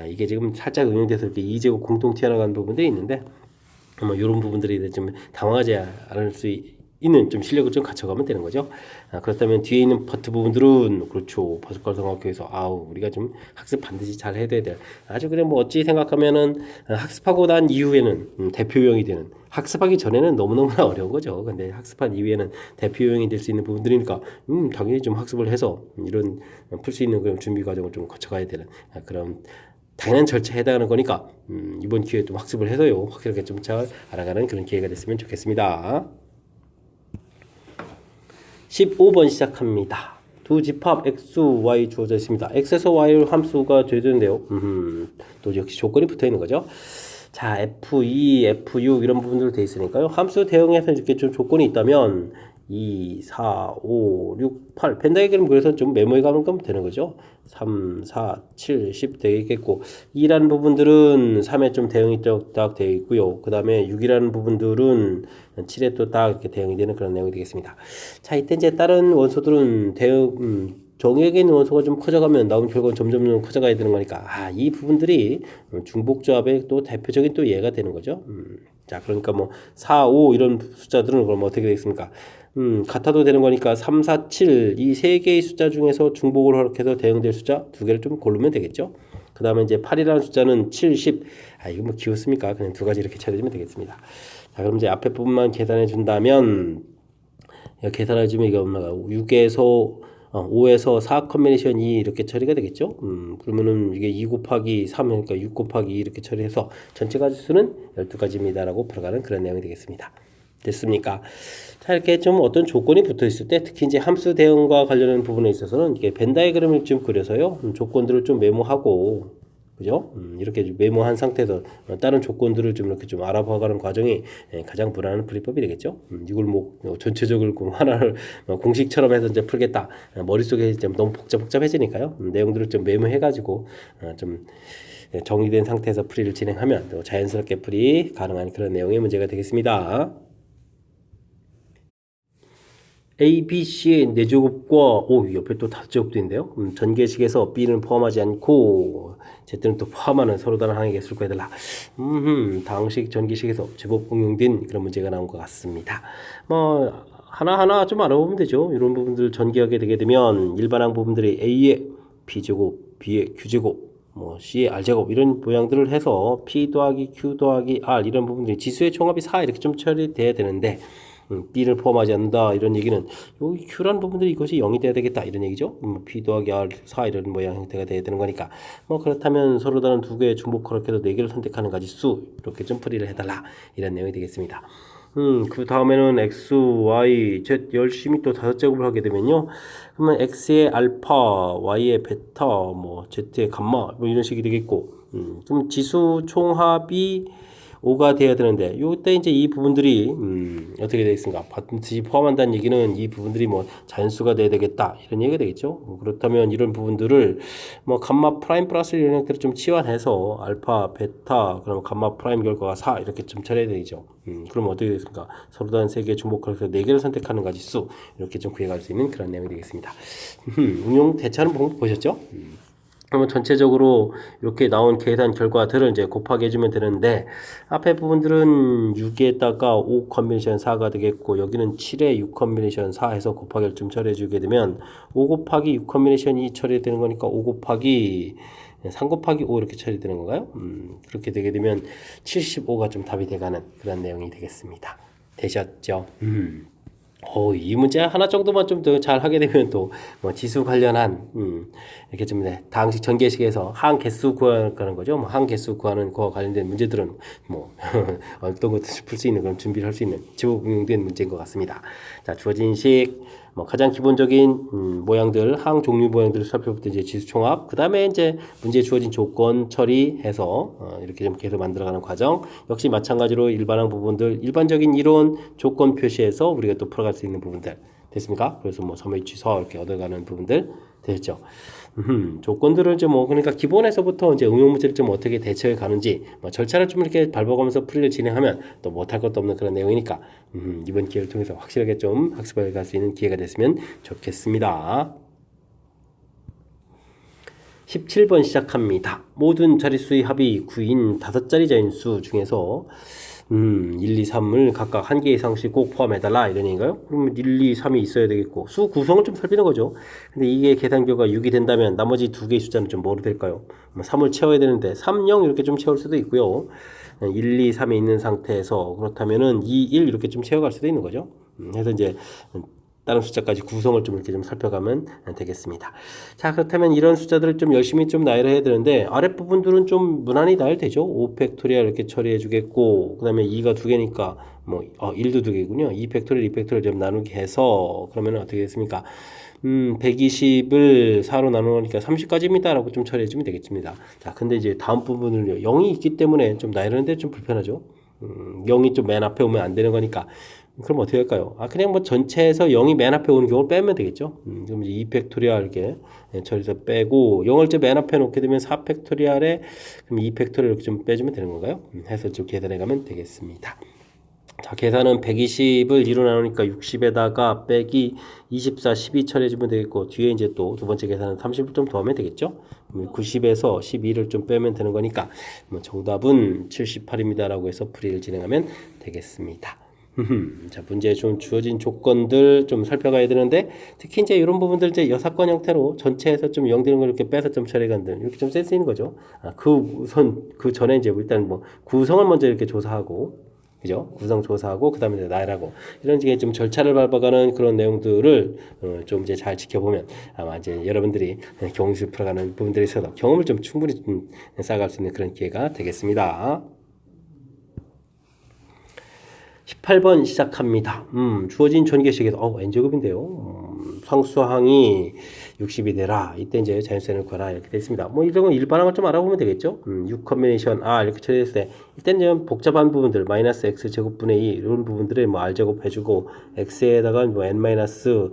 이게 지금 살짝 응용돼서 이렇게 2제곱 공통 튀어나가는 부분들이 있는데 뭐 이런 부분들이 좀 당황하지 않을 수 있는 좀 실력을 좀 갖춰가면 되는 거죠. 그렇다면 뒤에 있는 파트 부분들은 그렇죠. 파스칼 삼각형에서 우리가 좀 학습 반드시 잘 해야 될 아주 그냥 뭐 어찌 생각하면은 학습하고 난 이후에는 대표 요령이 되는 학습하기 전에는 너무너무나 어려운 거죠. 근데 학습한 이후에는 대표 요령이 될 수 있는 부분들이니까 당연히 좀 학습을 해서 이런 풀 수 있는 그런 준비 과정을 좀 거쳐가야 되는 그런 당연한 절차에 해당하는 거니까 이번 기회에 좀 학습을 해서요 확실하게 좀 잘 알아가는 그런 기회가 됐으면 좋겠습니다. 15번 시작합니다. 두 집합 x, y 주어져 있습니다. x에서 y 함수가 되는데요. 또 역시 조건이 붙어 있는 거죠. 자, f2, f6 이런 부분들로 되어 있으니까요. 함수 대응해서 이렇게 좀 조건이 있다면 2, 4, 5, 6, 8 펜다이그램 그래서 좀 메모해 가면 되는 거죠. 3, 4, 7, 10 되겠고 2라는 부분들은 3에 좀 대응이 딱 되어 있고요. 그 다음에 6이라는 부분들은 7에 또 딱 이렇게 대응이 되는 그런 내용이 되겠습니다. 자, 이때 이제 다른 원소들은 정액에 있는 원소가 좀 커져가면 나온 결과는 점점 커져가야 되는 거니까 이 부분들이 중복조합의 또 대표적인 또 예가 되는 거죠. 자, 그러니까 뭐 4, 5 이런 숫자들은 그럼 어떻게 되겠습니까? 같아도 되는 거니까 3, 4, 7 이 세 개의 숫자 중에서 중복을 허락해서 대응될 숫자 두 개를 좀 고르면 되겠죠. 그 다음에 이제 8이라는 숫자는 7, 10 이거 뭐 귀엽습니까? 그냥 두 가지 이렇게 찾아주면 되겠습니다. 자, 그럼 이제 앞에 부분만 계산해 준다면 계산해 주면 이거 얼마가 6에서 5에서 4 컨비네이션 2 이렇게 처리가 되겠죠. 그러면은 이게 2 곱하기 3 그러니까 6 곱하기 2 이렇게 처리해서 전체 가지수는 12가지입니다 라고 풀어가는 그런 내용이 되겠습니다. 됐습니까? 자, 이렇게 좀 어떤 조건이 붙어 있을 때 특히 이제 함수 대응과 관련된 부분에 있어서는 이게 벤 다이그램을 좀 그려서요. 조건들을 좀 메모하고 그죠? 이렇게 메모한 상태에서 다른 조건들을 좀 이렇게 좀 알아봐가는 과정이 가장 무난한 풀이법이 되겠죠. 이걸 뭐 전체적으로 하나를 공식처럼 해서 이제 풀겠다. 머릿속에 이제 너무 복잡해지니까요. 내용들을 좀 메모해가지고 좀 정리된 상태에서 풀이를 진행하면 또 자연스럽게 풀이 가능한 그런 내용의 문제가 되겠습니다. A, B, C의 4제곱과 옆에 또 5제곱도 있는데요. 전개식에서 B는 포함하지 않고 Z는 또 포함하는 서로 다른 항의 개수를 구해달라. 다항식 전개식에서 제법 응용된 그런 문제가 나온 것 같습니다. 뭐 하나하나 좀 알아보면 되죠. 이런 부분들을 전개하게 되게 되면 일반항 부분들이 A의 B제곱, B의 Q제곱, 뭐 C의 R제곱 이런 모양들을 해서 P 더하기 Q 더하기 R 이런 부분들이 지수의 총합이 4 이렇게 좀 처리돼야 되는데 B를 포함하지 않는다 이런 얘기는 여기 Q라는 부분들이 이것이 0이 돼야 되겠다 이런 얘기죠. P 더하기 R 4 이런 모양 형태가 돼야 되는 거니까 뭐 그렇다면 서로 다른 두 개의 중복 허락해서 4개를 선택하는 가지수 이렇게 좀 풀이를 해달라 이런 내용이 되겠습니다. 그 다음에는 X, Y, Z 열심히 또 5제곱을 하게 되면요. 그러면 X의 알파, Y의 베타, 뭐 Z의 감마 뭐 이런 식이 되겠고 그럼 지수 총합이 5가 돼야 되는데 요때 이제 이 부분들이 어떻게 되겠습니까? 반드시 포함한다는 얘기는 이 부분들이 뭐 자연수가 돼야 되겠다 이런 얘기가 되겠죠. 그렇다면 이런 부분들을 뭐 감마 프라임 플러스 이런 형태로 좀 치환해서 알파, 베타, 그럼 감마 프라임 결과가 4 이렇게 좀 처리해야 되죠. 그럼 어떻게 되겠습니까? 서로 다른 세 개 중복해서 4개를 선택하는 가지수 이렇게 좀 구해갈 수 있는 그런 내용이 되겠습니다. 응용 대처하는 방법 보셨죠? 그러면 전체적으로 이렇게 나온 계산 결과들을 이제 곱하기 해주면 되는데 앞에 부분들은 6에다가 5 컨비네이션 4가 되겠고 여기는 7에 6 컨비네이션 4 해서 곱하기를 좀 처리해주게 되면 5 곱하기 6 컨비네이션 2 처리되는 거니까 5 곱하기 3 곱하기 5 이렇게 처리되는 건가요? 그렇게 되게 되면 75가 좀 답이 돼가는 그런 내용이 되겠습니다. 되셨죠? 이 문제 하나 정도만 좀 더 잘 하게 되면 또 뭐 지수 관련한 이렇게 좀 다항식 전개식에서 항 개수 구하는 거죠. 뭐 항 개수 구하는 거와 관련된 문제들은 뭐 어떤 것도 풀 수 있는 그런 준비를 할 수 있는 지속 응용된 문제인 것 같습니다. 자, 주어진 식 뭐 가장 기본적인 모양들 항 종류 모양들을 살펴볼 때 이제 지수 총합 그다음에 이제 문제에 주어진 조건 처리해서 이렇게 좀 계속 만들어가는 과정 역시 마찬가지로 일반항 부분들 일반적인 이론 조건 표시해서 우리가 또 풀어갈 수 있는 부분들 됐습니까? 그래서 뭐 섬유치서 이렇게 얻어가는 부분들 됐죠. 조건들을 좀 뭐 그러니까 기본에서부터 이제 응용 문제를 좀 어떻게 대처해 가는지 뭐 절차를 좀 이렇게 밟아가면서 풀이를 진행하면 또 못할 것도 없는 그런 내용이니까 이번 기회를 통해서 확실하게 좀 학습해 갈 수 있는 기회가 됐으면 좋겠습니다. 17번 시작합니다. 모든 자릿수의 합이 9인 5자리 자연수 중에서 1, 2, 3을 각각 한 개 이상씩 꼭 포함해달라 이런 얘기인가요? 그러면 1, 2, 3이 있어야 되겠고 수 구성을 좀 살피는 거죠. 근데 이게 계산 결과 6이 된다면 나머지 두 개의 숫자는 좀 뭐로 될까요? 3을 채워야 되는데 3, 0 이렇게 좀 채울 수도 있고요. 1, 2, 3이 있는 상태에서 그렇다면은 2, 1 이렇게 좀 채워갈 수도 있는 거죠. 그래서 이제 다른 숫자까지 구성을 좀 이렇게 좀 살펴가면 되겠습니다. 자, 그렇다면 이런 숫자들을 좀 열심히 좀 나열을 해야 되는데 아랫부분들은 좀 무난히 나열되죠. 5 팩토리얼 이렇게 처리해 주겠고 그 다음에 2가 두 개니까 뭐 1도 두 개군요. 2 팩토리얼, 2 팩토리얼 좀 나누게 해서 그러면 어떻게 됐습니까? 120을 4로 나누니까 30까지입니다. 라고 좀 처리해 주면 되겠습니다. 자, 근데 이제 다음 부분은요. 0이 있기 때문에 좀 나열하는데 좀 불편하죠. 0이 좀 맨 앞에 오면 안 되는 거니까 그럼 어떻게 할까요? 그냥 뭐 전체에서 0이 맨 앞에 오는 경우를 빼면 되겠죠. 그럼 이제 2팩토리얼 이렇게 처리해서 빼고 0을 이제 맨 앞에 놓게 되면 4팩토리얼에 그럼 2팩토리얼 이렇게 좀 빼주면 되는 건가요? 해서 좀 계산해 가면 되겠습니다. 자, 계산은 120을 2로 나누니까 60에다가 빼기 24, 12 처리해주면 되겠고 뒤에 이제 또 두 번째 계산은 30을 좀 더하면 되겠죠. 90에서 12를 좀 빼면 되는 거니까 정답은 78입니다. 라고 해서 풀이를 진행하면 되겠습니다. 자, 문제에 좀 주어진 조건들 좀 살펴가야 되는데 특히 이제 이런 부분들 이제 여사건 형태로 전체에서 좀 0 되는 걸 이렇게 빼서 좀 처리간들 이렇게 좀 센스 있는 거죠. 그 전에 이제 일단 뭐 구성을 먼저 이렇게 조사하고 그죠? 구성 조사하고 그다음에 나열하고 이런 식의 좀 절차를 밟아가는 그런 내용들을 좀 이제 잘 지켜보면 아마 이제 여러분들이 경험을 풀어가는 부분들에 있어서 경험을 좀 충분히 쌓아갈 수 있는 그런 기회가 되겠습니다. 18번 시작합니다. 주어진 전개식에서 n제곱인데요. 상수항이 60이 되라. 이때 이제 자연수를 구하라 이렇게 되어 있습니다. 뭐 이런 건 일반항을 좀 알아보면 되겠죠. 6 컨비네이션 R 이렇게 처리했을 때 이때는 좀 복잡한 부분들 마이너스 x 제곱분의 2 이런 부분들을 뭐 R 제곱 해주고 x에다가 뭐 n 마이너스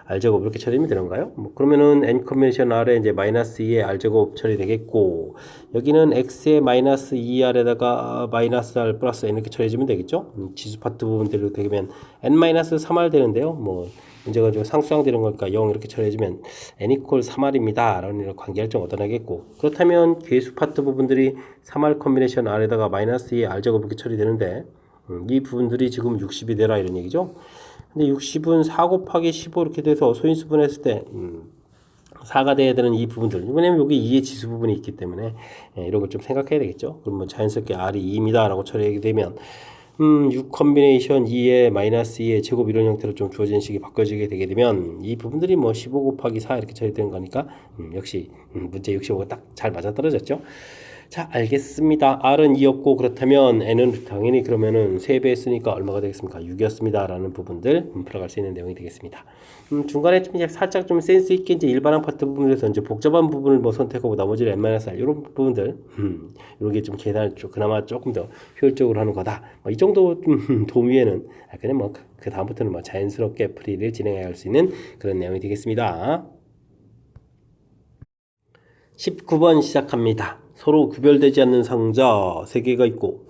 R제곱 이렇게 처리하면 되는가요? 뭐 그러면은 n 컨벤션 R에 이제 마이너스 2의 R제곱 처리되겠고 여기는 x의 마이너스 2R에다가 마이너스 R 플러스 n 이렇게 처리해주면 되겠죠? 지수 파트 부분대로 되면 n 마이너스 3R 되는데요. 뭐 문제가 좀 상수항 되는 거니까 0 이렇게 처리해주면 n 이퀄 3R입니다. 라는 관계를 좀 얻어내겠고 그렇다면 계수 파트 부분들이 3R 컨비네이션 R에다가 마이너스 2의 R제곱 이렇게 처리되는데 이 부분들이 지금 60이 되라 이런 얘기죠. 근데 60은 4 곱하기 15 이렇게 돼서 소인수분 했을 때 4가 돼야 되는 이 부분들 왜냐면 여기 2의 지수 부분이 있기 때문에 이런 걸 좀 생각해야 되겠죠. 그러면 자연스럽게 R이 2입니다 라고 처리하게 되면 6 컨비네이션 2의 마이너스 2의 제곱 이런 형태로 좀 주어진 식이 바꿔지게 되게 되면 이 부분들이 뭐 15 곱하기 4 이렇게 처리되는 거니까 역시 문제 65가 딱 잘 맞아떨어졌죠. 자, 알겠습니다. R은 2였고 그렇다면 N은 당연히 그러면은 3배 했으니까 얼마가 되겠습니까? 6이었습니다. 라는 부분들 풀어갈 수 있는 내용이 되겠습니다. 중간에 좀 이제 살짝 좀 센스 있게 이제 일반항 파트 부분에서 이제 복잡한 부분을 뭐 선택하고 나머지를 N-R 이런 부분들 이런 게 좀 계산을 그나마 조금 더 효율적으로 하는 거다. 뭐 이 정도 도미에는 그냥 뭐 그 다음부터는 뭐 자연스럽게 풀이를 진행할 수 있는 그런 내용이 되겠습니다. 19번 시작합니다. 서로 구별되지 않는 상자 3개가 있고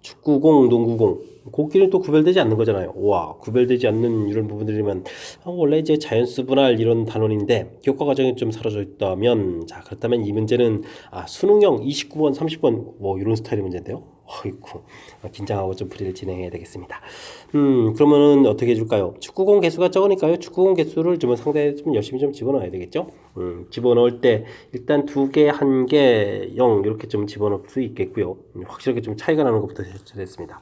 축구공, 농구공, 공끼리는 또 구별되지 않는 거잖아요. 와, 구별되지 않는 이런 부분들이면 원래 이제 자연수 분할 이런 단원인데 교과 과정에 좀 사라져 있다면 자, 그렇다면 이 문제는 수능형 29번, 30번 뭐 이런 스타일의 문제인데요. 어이쿠, 긴장하고 좀 풀이를 진행해야 되겠습니다. 그러면은 어떻게 해줄까요? 축구공 개수가 적으니까요. 축구공 개수를 좀 상대에 좀 열심히 좀 집어넣어야 되겠죠? 집어넣을 때 일단 2개, 1개, 0 이렇게 좀 집어넣을 수 있겠고요. 확실하게 좀 차이가 나는 것부터 됐습니다.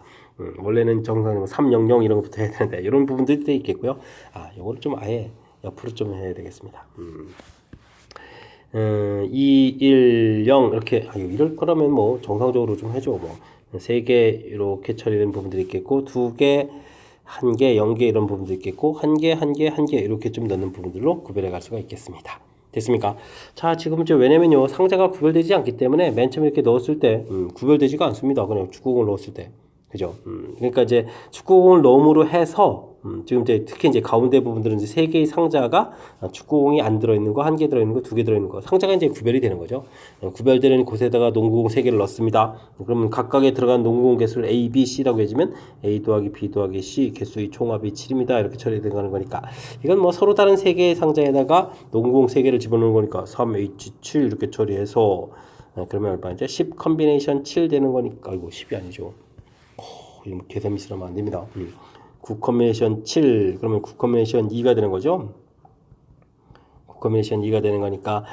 원래는 정상적으로 300 이런 것부터 해야 되는데 이런 부분들이 있겠고요. 요거를 좀 아예 옆으로 좀 해야 되겠습니다. 2, 1, 0 이렇게 이럴 거라면 뭐 정상적으로 좀 해줘. 뭐 3개 이렇게 처리된 부분들이 있겠고 2개, 1개, 0개 이런 부분도 있겠고 1개, 1개, 1개 이렇게 좀 넣는 부분들로 구별해 갈 수가 있겠습니다. 됐습니까? 자, 지금 이제 왜냐면요 상자가 구별되지 않기 때문에 맨 처음에 이렇게 넣었을 때 구별되지가 않습니다. 그냥 축구공을 넣었을 때. 그죠? 그러니까 이제 축구공을 넣음으로 해서 지금 이제 특히 이제 가운데 부분들은 이제 3개의 상자가 축구공이 안 들어있는 거, 1개 들어있는 거, 2개 들어있는 거, 상자가 이제 구별이 되는 거죠. 구별되는 곳에다가 농구공 3개를 넣습니다. 그러면 각각에 들어간 농구공 개수를 A, B, C라고 해주면 A 더하기 B 더하기 C 개수의 총합이 7입니다. 이렇게 처리되는 거니까 이건 뭐 서로 다른 3개의 상자에다가 농구공 3개를 집어넣는 거니까 3H7 이렇게 처리해서 그러면 얼마인지 10 컨비네이션 7 되는 거니까 이거 10이 아니죠. 계산 미스하면 안 됩니다. 9 컨비네이션 7 그러면 9 컨비네이션 2가 되는 거죠. 9 컨비네이션 2가 되는 거니까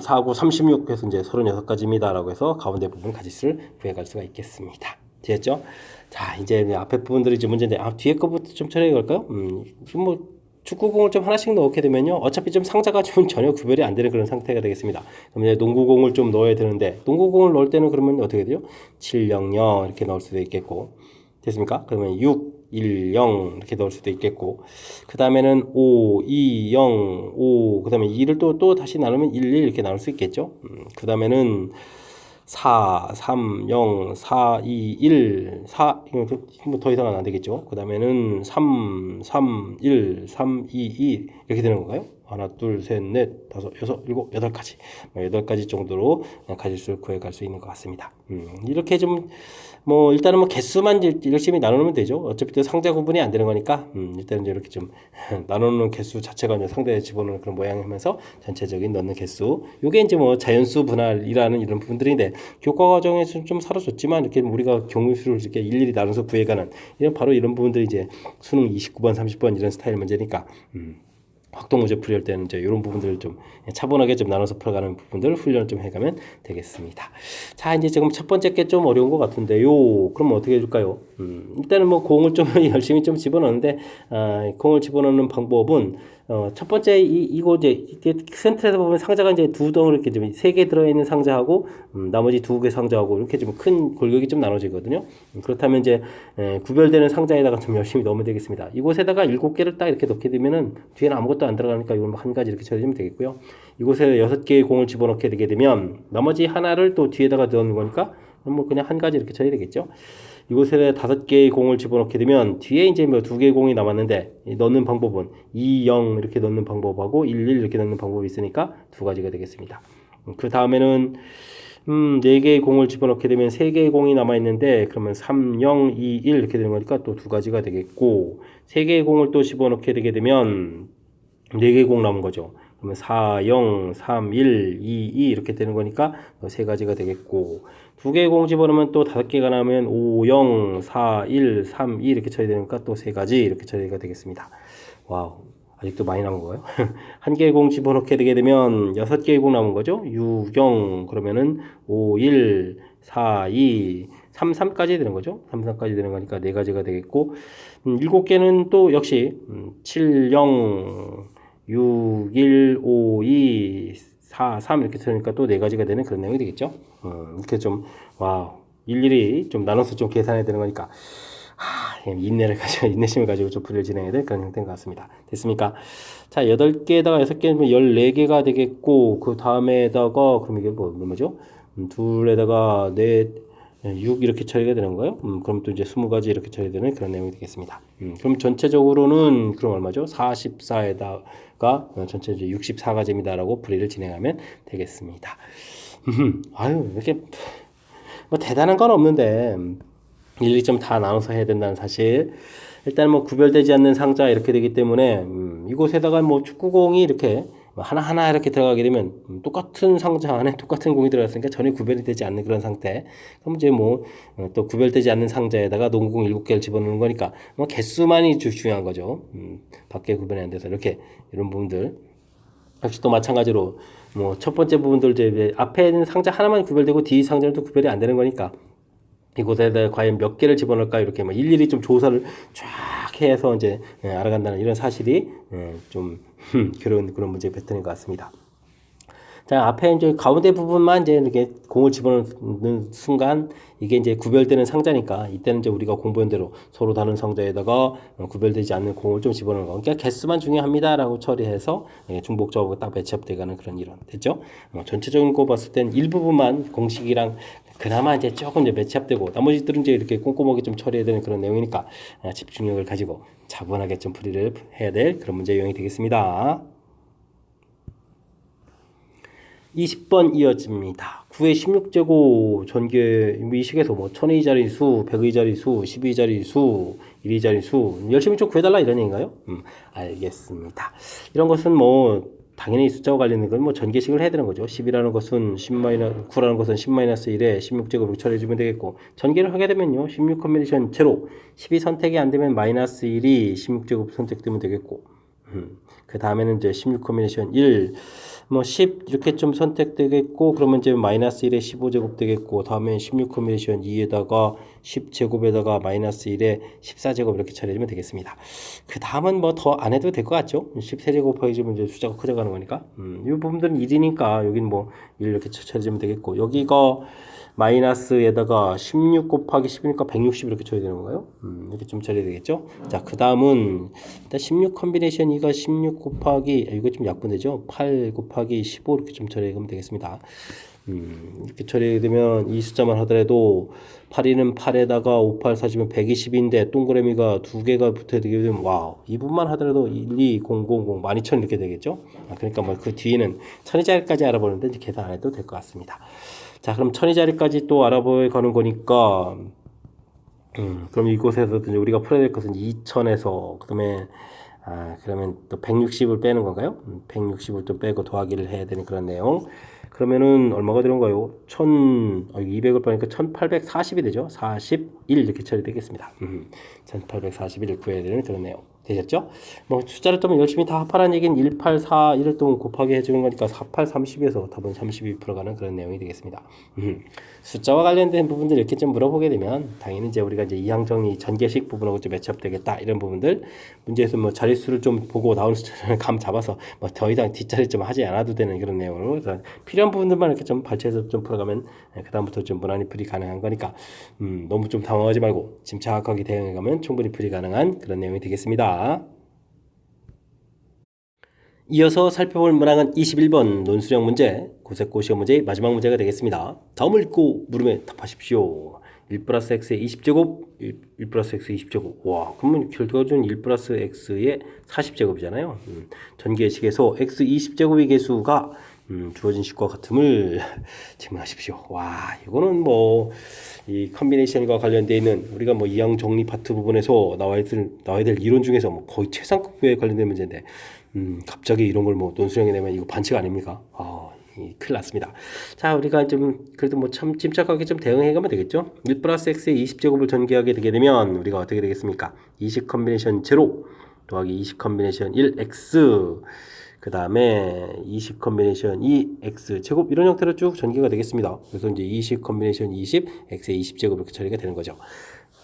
4, 9, 36 해서 이제 36가지입니다. 라고 해서 가운데 부분 가짓수를 구해갈 수가 있겠습니다. 됐죠? 자, 이제 앞에 부분들이 이제 문제인데 뒤에 거부터 좀 처리해 볼까요? 뭐 축구공을 좀 하나씩 넣게 되면요 어차피 좀 상자가 좀 전혀 구별이 안 되는 그런 상태가 되겠습니다. 그럼 이제 농구공을 좀 넣어야 되는데 농구공을 넣을 때는 그러면 어떻게 돼요? 700 이렇게 넣을 수도 있겠고 됐습니까? 그러면 610 이렇게 넣을 수도 있겠고 그 다음에는 520 5 그 다음에 2를 또 다시 나누면 11 이렇게 나눌 수 있겠죠. 그 다음에는 4, 3, 0, 4, 2, 1, 4, 뭐 더 이상은 안 되겠죠. 그 다음에는 3, 3, 1, 3, 2, 2 이렇게 되는 건가요? 하나, 둘, 셋, 넷, 다섯, 여섯, 일곱, 8가지. 8가지 정도로 가짓수를 구해갈 수 있는 것 같습니다. 이렇게 좀, 뭐, 일단은 뭐 개수만 열심히 나누면 되죠. 어차피 또 상자 구분이 안 되는 거니까, 일단은 이렇게 좀 나누는 개수 자체가 이제 상대에 집어넣는 그런 모양이면서 전체적인 넣는 개수. 요게 이제 뭐 자연수 분할이라는 이런 부분들인데, 교과 과정에서 좀 사라졌지만, 이렇게 우리가 경우수를 이렇게 일일이 나눠서 구해가는, 이런 바로 이런 부분들이 이제 수능 29번, 30번 이런 스타일 문제니까, 확동 문제 풀이할 때는 이제 이런 부분들을 좀 차분하게 좀 나눠서 풀어가는 부분들 훈련을 좀 해가면 되겠습니다. 자, 이제 지금 첫 번째 게 좀 어려운 것 같은데요. 그럼 어떻게 해줄까요? 일단은 뭐 공을 좀 열심히 좀 집어넣는데 공을 집어넣는 방법은 첫 번째 이거 이제 센터에서 보면 상자가 이제 두 덩어리 이렇게 좀 3개 들어있는 상자하고 나머지 2개 상자하고 이렇게 좀 큰 골격이 좀 나눠지거든요. 그렇다면 이제 구별되는 상자에다가 좀 열심히 넣으면 되겠습니다. 이곳에다가 7개를 딱 이렇게 넣게 되면은 뒤에는 아무것도 안 들어가니까 이건 한 가지 이렇게 처리하면 되겠고요. 이곳에 6개의 공을 집어넣게 되게 되면 나머지 하나를 또 뒤에다가 넣는 거니까 뭐 그냥 한 가지 이렇게 처리되겠죠. 이곳에 5개의 공을 집어넣게 되면 뒤에 이제 뭐 2개의 공이 남았는데 넣는 방법은 2, 0 이렇게 넣는 방법하고 1, 1 이렇게 넣는 방법이 있으니까 2가지가 되겠습니다. 그 다음에는 4개의 공을 집어넣게 되면 3개의 공이 남아있는데 그러면 3, 0, 2, 1 이렇게 되는 거니까 또 2가지가 되겠고 3개의 공을 또 집어넣게 되게 되면 4개의 공 남은 거죠. 그러면 4, 0, 3, 1, 2, 2 이렇게 되는 거니까 3가지가 되겠고 2개의 공 집어넣으면 또 5개가 나면 5, 0, 4, 1, 3, 2 이렇게 처리되니까 또 3가지 이렇게 처리가 되겠습니다. 와우, 아직도 많이 남은 거예요. 1개의 공 집어넣게 되게 되면 6개의 공 남은 거죠. 6, 0 그러면은 5, 1, 4, 2 3, 3까지 되는 거죠. 3, 3까지 되는 거니까 4가지가 되겠고 7개는 또 역시 7, 0 6, 1, 5, 2 4, 3 이렇게 쓰니까 또 4가지가 되는 그런 내용이 되겠죠. 이렇게 좀, 와, 일일이 좀 나눠서 좀 계산해야 되는 거니까, 인내심을 가지고 좀 풀이를 진행해야 될 그런 형태인 것 같습니다. 됐습니까? 자, 8개에다가 6개면 14개가 되겠고, 그 다음에다가, 그럼 이게 뭐죠? 둘에다가 6 이렇게 처리가 되는 거예요. 그럼 또 이제 20가지 이렇게 처리되는 그런 내용이 되겠습니다. 그럼 전체적으로는 그럼 얼마죠? 44에다가 전체 64가지입니다라고 풀이를 진행하면 되겠습니다. 아유, 이렇게 뭐 대단한 건 없는데 일일이 좀 다 나눠서 해야 된다는 사실. 일단 뭐 구별되지 않는 상자 이렇게 되기 때문에 이곳에다가 뭐 축구공이 이렇게 하나하나 이렇게 들어가게 되면 똑같은 상자 안에 똑같은 공이 들어갔으니까 전혀 구별이 되지 않는 그런 상태. 그럼 이제 뭐 또 구별되지 않는 상자에다가 농구공 7개를 집어넣는 거니까 뭐 개수만이 중요한 거죠. 밖에 구별이 안 돼서 이렇게 이런 부분들 역시 또 마찬가지로 뭐 첫 번째 부분들 이제 앞에 있는 상자 하나만 구별되고 뒤 상자는 또 구별이 안 되는 거니까 이곳에다 과연 몇 개를 집어넣을까 이렇게 뭐 일일이 좀 조사를 쫙 해서 이제 알아간다는 이런 사실이 좀 그런 문제 패턴인 것 같습니다. 자, 앞에 이제 가운데 부분만 이제 이렇게 공을 집어넣는 순간 이게 이제 구별되는 상자니까 이때는 이제 우리가 공부한 대로 서로 다른 상자에다가 구별되지 않는 공을 좀 집어넣는 거. 그러니까 개수만 중요합니다라고 처리해서 중복조합하고 딱 매치업돼가는 그런 이론 됐죠? 전체적인 거 봤을 땐 일부분만 공식이랑 그나마 이제 조금 이제 매치업되고 나머지들은 이제 이렇게 꼼꼼하게 좀 처리해야 되는 그런 내용이니까 집중력을 가지고 차분하게 좀 풀이를 해야 될 그런 문제 유형이 되겠습니다. 20번 이어집니다. 9의 16제곱 전개 이 식에서 뭐 1000의 자리수, 100의 자리수, 10의 자리수, 1의 자리수 열심히 좀 구해달라 이런 얘기인가요? 알겠습니다. 이런 것은 뭐 당연히 숫자와 관련된 건 뭐 전개식을 해야 되는 거죠. 10이라는 것은 9라는 것은 10-1에 16제곱으로 처리해주면 되겠고 전개를 하게 되면요. 16 컨비네이션 제로 10이 선택이 안 되면 마이너스 1이 16제곱 선택되면 되겠고 그 다음에는 이제 16 컨비네이션 1 뭐 10 이렇게 좀 선택되겠고 그러면 이제 마이너스 1에 15제곱 되겠고 다음에 16 컨비네이션 2에다가 10제곱에다가 마이너스 1에 14제곱 이렇게 처리해주면 되겠습니다. 그 다음은 뭐 더 안 해도 될 것 같죠? 13제곱 해주면 이제 숫자가 커져가는 거니까 이 부분들은 1이니까 여긴 뭐 1 이렇게 처리해주면 되겠고 여기가 마이너스에다가 16 곱하기 10이니까 160 이렇게 쳐야 되는 건가요? 이렇게 좀 처리해야 되겠죠? 자, 그 다음은 일단 16 컨비네이션 2가 16 곱하기 이거 좀 약분되죠? 8 곱하기 15 이렇게 좀 처리하면 되겠습니다. 이렇게 처리되면 이 숫자만 하더라도 8이는 8에다가 5, 8, 40이면 120인데 동그라미가 2개가 붙어야 되게 되면 와우 이 부분만 하더라도 1, 2, 0, 0, 0, 12,000 이렇게 되겠죠? 그러니까 뭐 그 뒤에는 천의 자리까지 알아보는데 이제 계산 안 해도 될 것 같습니다. 자, 그럼 천의 자리까지 또 알아보가는 거니까 그럼 이곳에서 우리가 풀어야 될 것은 2000에서 그다음에 그러면 또 160을 빼는 건가요? 160을 또 빼고 더하기를 해야 되는 그런 내용. 그러면은 얼마가 되는가요? 200을 빼니까 1840이 되죠. 41 이렇게 처리되겠습니다. 1841을 구해야 되는 그런 내용. 되셨죠? 뭐 숫자를 좀 열심히 다 합하라는 얘기는 184, 1을 또 곱하기 해주는 거니까 48, 30에서 답은 32 풀어가는 그런 내용이 되겠습니다. 숫자와 관련된 부분들 이렇게 좀 물어보게 되면 당연히 이제 우리가 이제 이항정리 전개식 부분하고 좀 매치업 되겠다 이런 부분들 문제에서 뭐 자릿수를 좀 보고 나오는 숫자를 감 잡아서 뭐 더 이상 뒷자리 좀 하지 않아도 되는 그런 내용으로 필요한 부분들만 이렇게 좀 발췌해서 좀 풀어가면 그다음부터 좀 무난히 풀이 가능한 거니까 너무 좀 당황하지 말고 침착하게 대응해가면 충분히 풀이 가능한 그런 내용이 되겠습니다. 이어서 살펴볼 문항은 21번 논술형 문제, 고색고 시험 문제의 마지막 문제가 되겠습니다. 다음을 읽고 물음에 답하십시오. 1 플러스 x의 20제곱, 1 플러스 x 20제곱. 와, 그러면 결과가 준 1 플러스 x의 40제곱이잖아요. 전개식에서 x 20제곱의 개수가 주어진 식과 같음을 증명하십시오. 와, 이거는 뭐 이 컨비네이션과 관련되어 있는 우리가 뭐 이항 정리 파트 부분에서 나와야 될 이론 중에서 뭐 거의 최상급에 관련된 문제인데 갑자기 이런 걸 뭐 논술형에 내면 이거 반칙 아닙니까? 큰일 났습니다. 자, 우리가 좀 그래도 뭐 참 침착하게 좀 대응해가면 되겠죠. 1 플러스 x의 20제곱을 전개하게 되게 되면 우리가 어떻게 되겠습니까? 20 컨비네이션 제로 더하기 20 컨비네이션 1x 그 다음에 20 컨비네이션 2x 제곱 이런 형태로 쭉 전개가 되겠습니다. 그래서 이제 20 컨비네이션 20 x의 20제곱 이렇게 처리가 되는 거죠.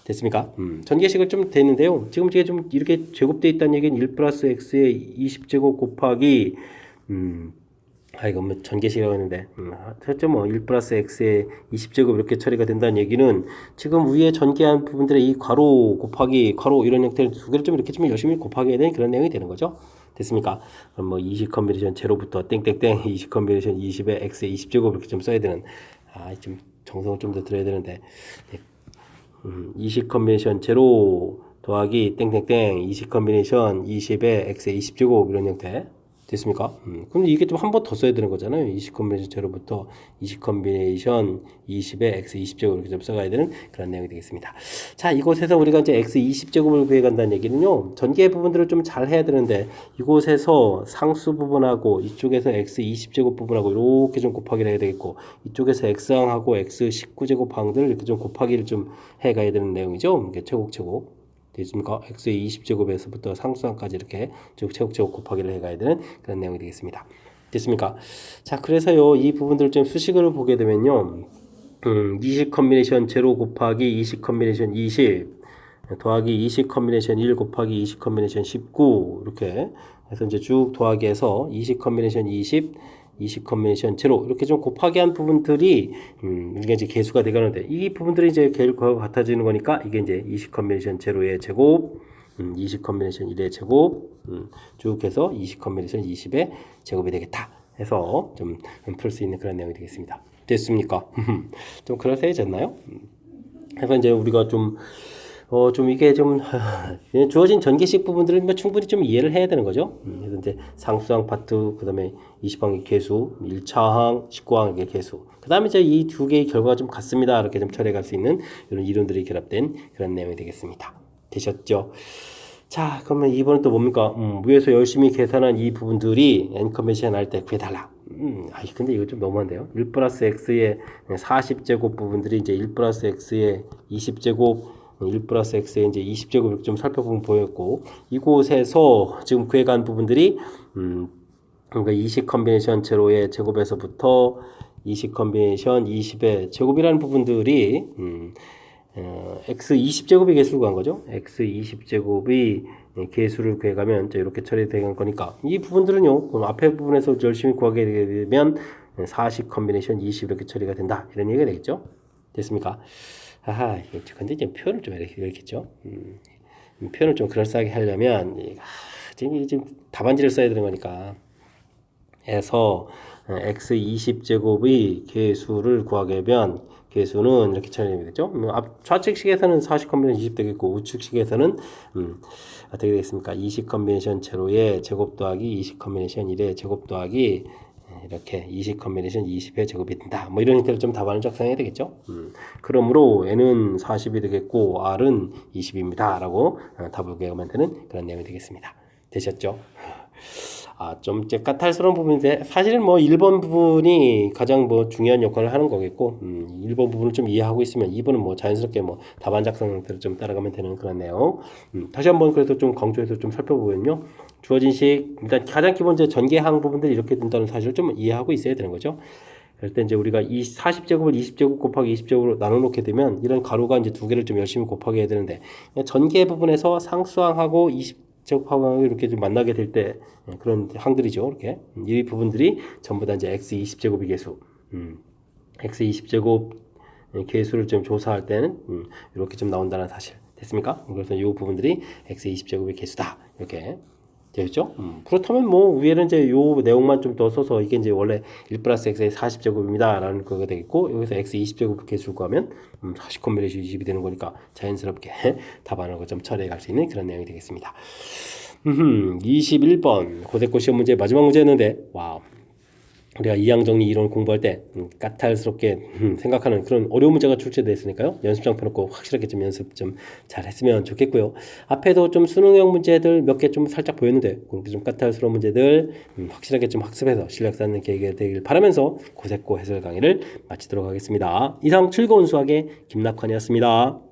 됐습니까? 전개식을 좀 됐는데요. 지금 이게 좀 이렇게 제곱되어 있다는 얘기는 1 플러스 x의 20제곱 곱하기 이거 뭐 전개식이라고 했는데, 했죠. 뭐, 1 플러스 x의 20제곱 이렇게 처리가 된다는 얘기는 지금 위에 전개한 부분들의 이 괄호 곱하기 괄호 이런 형태를 두 개를 좀 이렇게 좀 열심히 곱하게 되는 그런 내용이 되는 거죠. 됐습니까? 그럼 뭐, 20 컨비네이션 제로부터 땡땡땡 20 컨비네이션 20에 x의 20제곱 이렇게 좀 써야 되는, 좀 정성을 좀 더 들어야 되는데, 20 컨비네이션 제로 더하기 땡땡땡 20 컨비네이션 20에 x의 20제곱 이런 형태. 됐습니까? 그럼 이게 좀 한 번 더 써야 되는 거잖아요. 20 컨비네이션 제로부터 20 컨비네이션 20에 x 20제곱 이렇게 좀 써가야 되는 그런 내용이 되겠습니다. 자, 이곳에서 우리가 이제 x 20제곱을 구해간다는 얘기는요. 전개 부분들을 좀 잘 해야 되는데 이곳에서 상수 부분하고 이쪽에서 x 20제곱 부분하고 이렇게 좀 곱하기를 해야 되겠고 이쪽에서 x항하고 x 19제곱 항들을 이렇게 좀 곱하기를 좀 해가야 되는 내용이죠. 이게 최곡. 됐습니까? x의 20제곱에서부터 상수항까지 이렇게 쭉 최곡 곱하기를 해가야 되는 그런 내용이 되겠습니다. 됐습니까? 자, 그래서요, 이 부분들을 좀 수식으로 보게 되면요, 20 컨비네이션 제로 곱하기 20 컨비네이션 20 더하기 20 컨비네이션 1 곱하기 20 컨비네이션 19 이렇게 해서 이제 쭉 더하기해서 20 컨비네이션 20 컨비네이션 제로 이렇게 좀 곱하기 한 부분들이 이게 이제 개수가 되가는데 이 부분들이 이제 결과가 같아지는 거니까 이게 이제 20 컨비네이션 제로의 제곱 20 컨비네이션 1의 제곱 쭉 해서 20 컨비네이션 20의 제곱이 되겠다 해서 좀 풀 수 있는 그런 내용이 되겠습니다. 됐습니까? 좀 그럴싸해졌나요? 그래서 이제 우리가 좀 이게 좀 주어진 전개식 부분들은 뭐 충분히 좀 이해를 해야 되는 거죠. 그래서 이제 상수항 파트, 그 다음에 20항의 개수, 1차항, 19항의 개수. 그 다음에 이제 이 두 개의 결과가 좀 같습니다. 이렇게 좀 처리해 갈 수 있는 이런 이론들이 결합된 그런 내용이 되겠습니다. 되셨죠? 자, 그러면 2번은 또 뭡니까? 위에서 열심히 계산한 이 부분들이 n 컨벤션 할 때 구해달라. 근데 이거 좀 너무한데요? 1 플러스 x의 40제곱 부분들이 이제 1 플러스 x의 20제곱 1 플러스 x의 이제 20제곱 이렇게 좀 살펴보면 보였고 이곳에서 지금 구해간 부분들이 그러니까 20 컨비네이션 제로의 제곱에서부터 20 컨비네이션 20의 제곱이라는 부분들이 x 20제곱이 개수를 구한 거죠. x 20제곱이 개수를 구해가면 이렇게 처리되는 거니까 이 부분들은요. 그럼 앞에 부분에서 열심히 구하게 되면 40 컨비네이션 20 이렇게 처리가 된다. 이런 얘기가 되겠죠. 됐습니까? 근데 이제 표현을 좀 이렇게 했죠. 표현을 좀 그럴싸하게 하려면 지금 답안지를 써야 되는 거니까 해서 x 20제곱의 개수를 구하게 되면 개수는 이렇게 처리되겠죠. 좌측식에서는 40 컨비네이션 20 되겠고 우측식에서는 어떻게 되겠습니까? 20 컨비네이션 제로의 제곱 더하기 20 컨비네이션 1의 제곱 더하기 이렇게 20 컨비네이션 20의 제곱이 된다. 뭐 이런 형태로 좀 답안을 작성해야 되겠죠. 그러므로 n은 40이 되겠고 r은 20입니다. 라고 답을 구하면 되는 그런 내용이 되겠습니다. 되셨죠? 좀 이제 까탈스러운 부분인데 사실은 뭐 1번 부분이 가장 뭐 중요한 역할을 하는 거겠고 1번 부분을 좀 이해하고 있으면 2번은 뭐 자연스럽게 뭐 답안 작성 형태를 좀 따라가면 되는 그런 내용. 다시 한번 그래서 좀 강조해서 좀 살펴보면요. 주어진 식 일단 가장 기본적인 전개항 부분들이 이렇게 된다는 사실을 좀 이해하고 있어야 되는 거죠. 그럴 때 이제 우리가 이 40제곱을 20제곱 곱하기 20제곱으로 나눠 놓게 되면 이런 가로가 이제 두 개를 좀 열심히 곱하게 해야 되는데 전개 부분에서 상수항하고 20제곱하고 이렇게 좀 만나게 될 때 그런 항들이죠. 이렇게 이 부분들이 전부 다 이제 x 20제곱의 개수, x 20제곱 개수를 좀 조사할 때는 이렇게 좀 나온다는 사실 됐습니까? 그래서 이 부분들이 x 20제곱의 개수다 이렇게 되었죠? 그렇다면 뭐 위에는 이제 요 내용만 좀 더 써서 이게 이제 원래 1 플러스 x의 40제곱입니다 라는 거가 되겠고 여기서 x 20제곱 개수 구하면 40 컨비네이션 20이 되는 거니까 자연스럽게 답안을 좀 처리해 갈 수 있는 그런 내용이 되겠습니다. 21번 고대고 시험 문제 마지막 문제였는데 와우. 우리가 이항정리 이론 공부할 때 까탈스럽게 생각하는 그런 어려운 문제가 출제됐으니까요. 연습장 펴놓고 확실하게 좀 연습 좀 잘 했으면 좋겠고요. 앞에도 좀 수능형 문제들 몇 개 좀 살짝 보였는데 그렇게 좀 까탈스러운 문제들 확실하게 좀 학습해서 실력 쌓는 계기가 되길 바라면서 고세고 해설 강의를 마치도록 하겠습니다. 이상 즐거운 수학의 김낙환이었습니다.